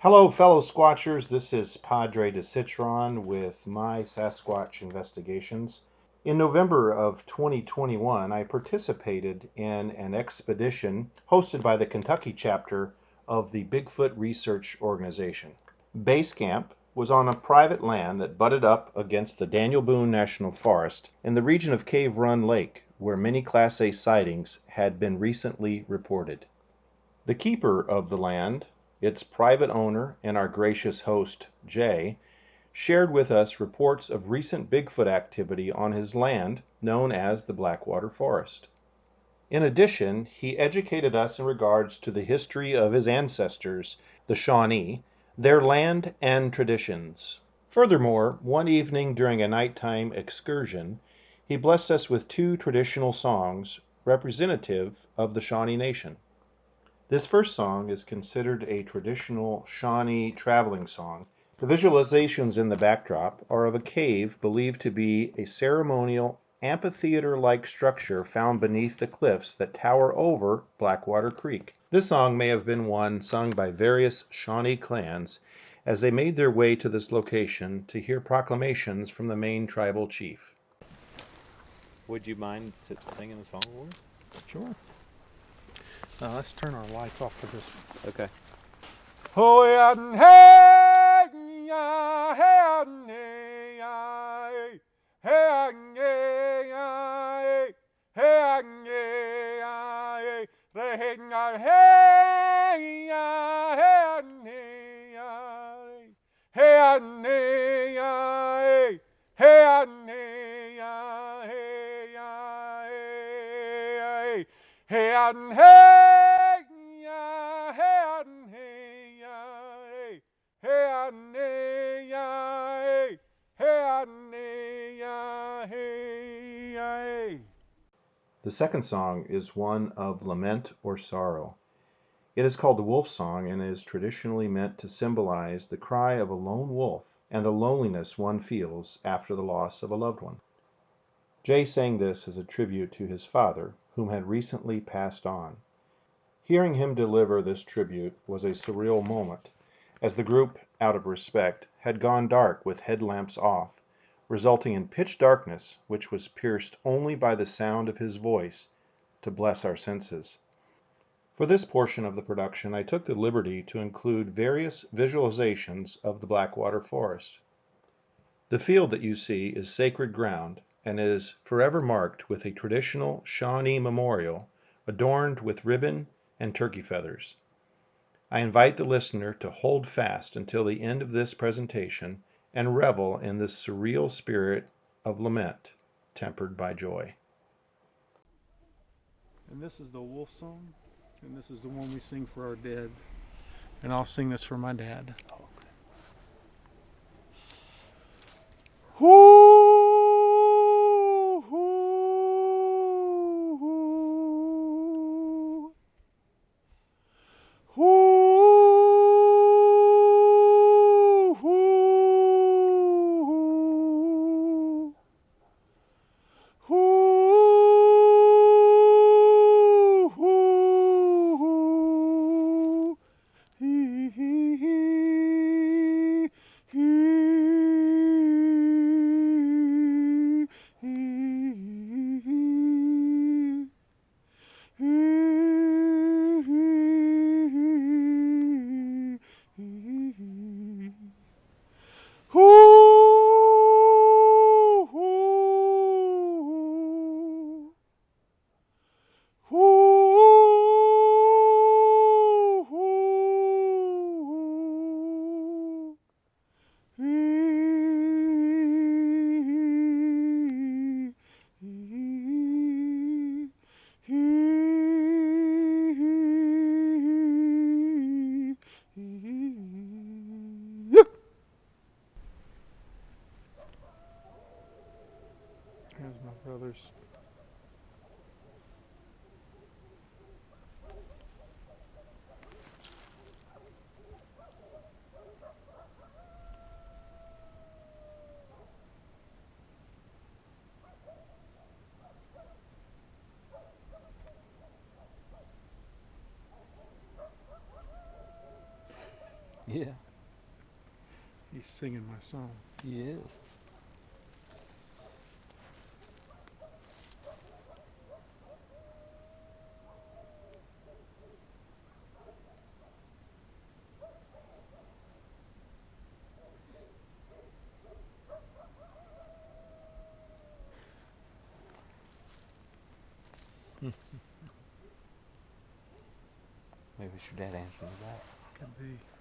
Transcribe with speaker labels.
Speaker 1: Hello, fellow Squatchers. This is Padre de Citron with My Sasquatch Investigations. In November of 2021, I participated in an expedition hosted by the Kentucky chapter of the Bigfoot Research Organization. Base camp was on a private land that butted up against the Daniel Boone National Forest in the region of Cave Run Lake, where many Class A sightings had been recently reported. The keeper of the land, its private owner, and our gracious host, Jay, shared with us reports of recent Bigfoot activity on his land, known as the Blackwater Forest. In addition, he educated us in regards to the history of his ancestors, the Shawnee, their land and traditions. Furthermore, one evening during a nighttime excursion, he blessed us with two traditional songs representative of the Shawnee Nation. This first song is considered a traditional Shawnee traveling song. The visualizations in the backdrop are of a cave believed to be a ceremonial amphitheater-like structure found beneath the cliffs that tower over Blackwater Creek. This song may have been one sung by various Shawnee clans as they made their way to this location to hear proclamations from the main tribal chief. Would you mind singing the song for me?
Speaker 2: Sure. Let's turn our lights off for this.
Speaker 1: Okay. The second song is one of lament or sorrow. It is called the wolf song and is traditionally meant to symbolize the cry of a lone wolf and the loneliness one feels after the loss of a loved one. Jay sang this as a tribute to his father, whom had recently passed on. Hearing him deliver this tribute was a surreal moment, as the group, out of respect, had gone dark with headlamps off, resulting in pitch darkness which was pierced only by the sound of his voice to bless our senses. For this portion of the production, I took the liberty to include various visualizations of the Blackwater Forest. The field that you see is sacred ground and is forever marked with a traditional Shawnee memorial adorned with ribbon and turkey feathers. I invite the listener to hold fast until the end of this presentation and revel in this surreal spirit of lament, tempered by joy.
Speaker 2: And this is the wolf song, and this is the one we sing for our dead. And I'll sing this for my dad. Here's my brothers.
Speaker 3: Yeah,
Speaker 2: He's singing my song.
Speaker 3: he is. Maybe it's your dad answering back.
Speaker 2: Could be.